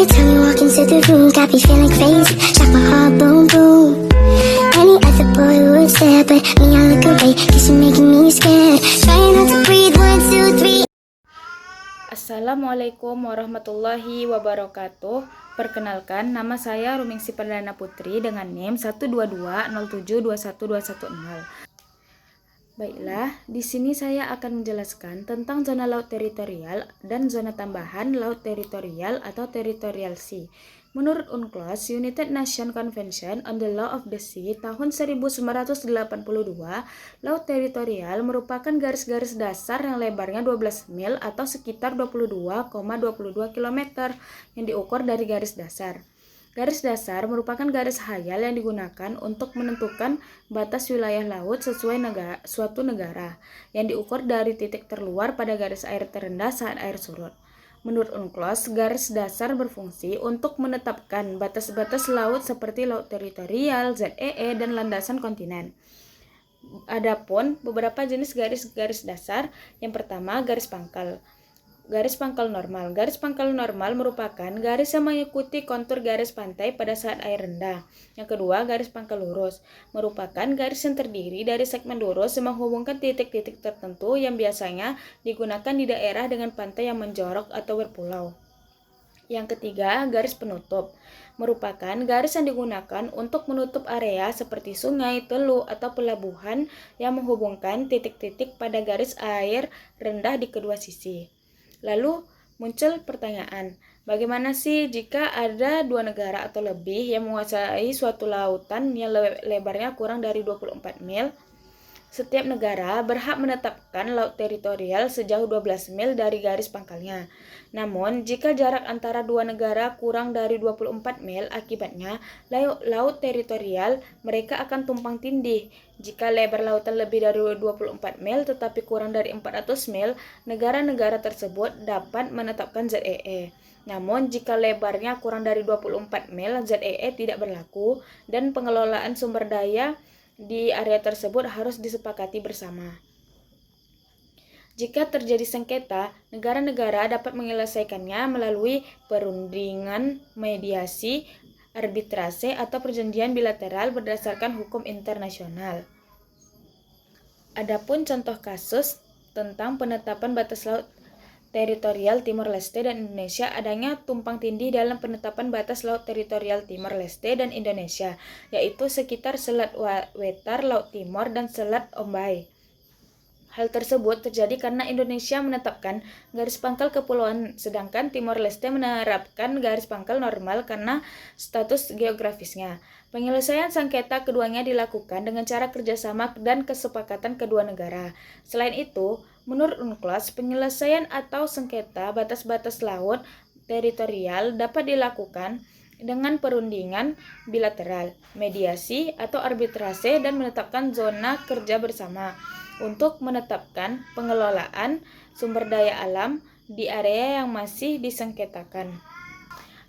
time you walk into the room, got me feeling crazy, shot my heart boom boom. Any other boy would stare, but me I look away, cause you're making me scared. Trying not to breathe, 1, 2, 3. Assalamualaikum warahmatullahi wabarakatuh. Perkenalkan, nama saya Rumingsi Perdana Putri dengan NIM 12207212110. Baiklah, di sini saya akan menjelaskan tentang zona laut teritorial dan zona tambahan laut teritorial atau Territorial Sea. Menurut UNCLOS, United Nations Convention on the Law of the Sea tahun 1982, laut teritorial merupakan garis-garis dasar yang lebarnya 12 mil atau sekitar 22,22 km yang diukur dari garis dasar. Garis dasar merupakan garis hayal yang digunakan untuk menentukan batas wilayah laut sesuai suatu negara, yang diukur dari titik terluar pada garis air terendah saat air surut. Menurut UNCLOS, garis dasar berfungsi untuk menetapkan batas-batas laut seperti laut teritorial, ZEE, dan landasan kontinen. Adapun beberapa jenis garis-garis dasar, yang pertama garis pangkal. Garis pangkal normal. Garis pangkal normal merupakan garis yang mengikuti kontur garis pantai pada saat air rendah. Yang kedua, garis pangkal lurus merupakan garis yang terdiri dari segmen lurus yang menghubungkan titik-titik tertentu yang biasanya digunakan di daerah dengan pantai yang menjorok atau berpulau. Yang ketiga, garis penutup merupakan garis yang digunakan untuk menutup area seperti sungai, teluk, atau pelabuhan yang menghubungkan titik-titik pada garis air rendah di kedua sisi. Lalu muncul pertanyaan, bagaimana sih jika ada dua negara atau lebih yang menguasai suatu lautan yang lebarnya kurang dari 24 mil? Setiap negara berhak menetapkan laut teritorial sejauh 12 mil dari garis pangkalnya. Namun, jika jarak antara dua negara kurang dari 24 mil, akibatnya laut teritorial mereka akan tumpang tindih. Jika lebar lautan lebih dari 24 mil tetapi kurang dari 400 mil, negara-negara tersebut dapat menetapkan ZEE. Namun, jika lebarnya kurang dari 24 mil, ZEE tidak berlaku dan pengelolaan sumber daya di area tersebut harus disepakati bersama. Jika terjadi sengketa, negara-negara dapat menyelesaikannya melalui perundingan, mediasi, arbitrase, atau perjanjian bilateral berdasarkan hukum internasional. Adapun contoh kasus tentang penetapan batas laut teritorial Timor Leste dan Indonesia, adanya tumpang tindih dalam penetapan batas laut teritorial Timor Leste dan Indonesia, yaitu sekitar Selat Wetar, Laut Timor, dan Selat Ombay. Hal tersebut terjadi karena Indonesia menetapkan garis pangkal kepulauan, sedangkan Timor Leste menerapkan garis pangkal normal karena status geografisnya. Penyelesaian sengketa keduanya dilakukan dengan cara kerjasama dan kesepakatan kedua negara. Selain itu, menurut UNCLOS, penyelesaian atau sengketa batas-batas laut teritorial dapat dilakukan dengan perundingan bilateral, mediasi, atau arbitrase dan menetapkan zona kerja bersama untuk menetapkan pengelolaan sumber daya alam di area yang masih disengketakan.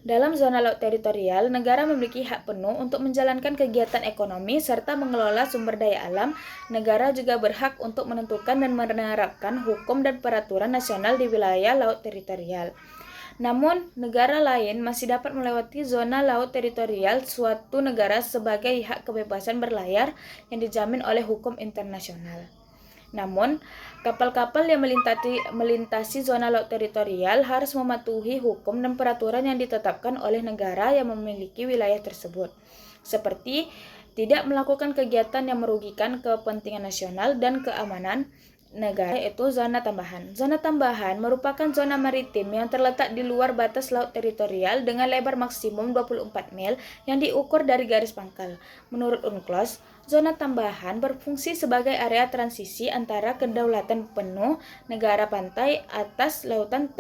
Dalam zona laut teritorial, negara memiliki hak penuh untuk menjalankan kegiatan ekonomi serta mengelola sumber daya alam. Negara juga berhak untuk menentukan dan menerapkan hukum dan peraturan nasional di wilayah laut teritorial. Namun, negara lain masih dapat melewati zona laut teritorial suatu negara sebagai hak kebebasan berlayar yang dijamin oleh hukum internasional. Namun, kapal-kapal yang melintasi zona laut teritorial harus mematuhi hukum dan peraturan yang ditetapkan oleh negara yang memiliki wilayah tersebut, seperti tidak melakukan kegiatan yang merugikan kepentingan nasional dan keamanan negara, yaitu zona tambahan. Zona tambahan merupakan zona maritim yang terletak di luar batas laut teritorial dengan lebar maksimum 24 mil yang diukur dari garis pangkal. Menurut UNCLOS, zona tambahan berfungsi sebagai area transisi antara kedaulatan penuh negara pantai atas lautan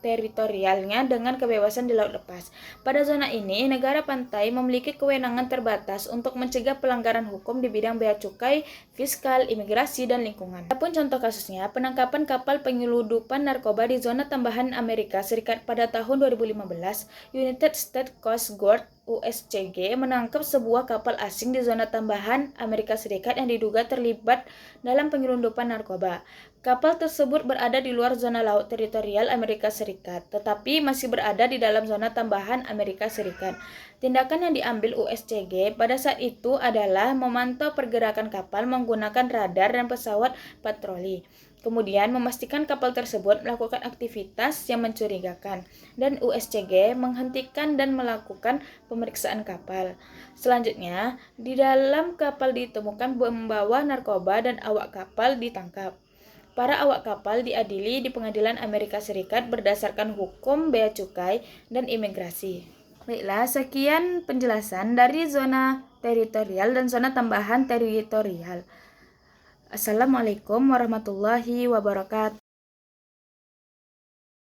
teritorialnya dengan kebebasan di laut lepas. Pada zona ini, negara pantai memiliki kewenangan terbatas untuk mencegah pelanggaran hukum di bidang bea cukai, fiskal, imigrasi, dan lingkungan. Adapun contoh kasusnya, penangkapan kapal penyeludupan narkoba di zona tambahan Amerika Serikat pada tahun 2015, United States Coast Guard USCG menangkap sebuah kapal asing di zona tambahan Amerika Serikat yang diduga terlibat dalam penyelundupan narkoba. Kapal tersebut berada di luar zona laut teritorial Amerika Serikat, tetapi masih berada di dalam zona tambahan Amerika Serikat. Tindakan yang diambil USCG pada saat itu adalah memantau pergerakan kapal menggunakan radar dan pesawat patroli. Kemudian memastikan kapal tersebut melakukan aktivitas yang mencurigakan, dan USCG menghentikan dan melakukan pemeriksaan kapal. Selanjutnya, di dalam kapal ditemukan membawa narkoba dan awak kapal ditangkap. Para awak kapal diadili di Pengadilan Amerika Serikat berdasarkan hukum bea cukai dan imigrasi. Baiklah, sekian penjelasan dari zona teritorial dan zona tambahan teritorial. Assalamualaikum warahmatullahi wabarakatuh.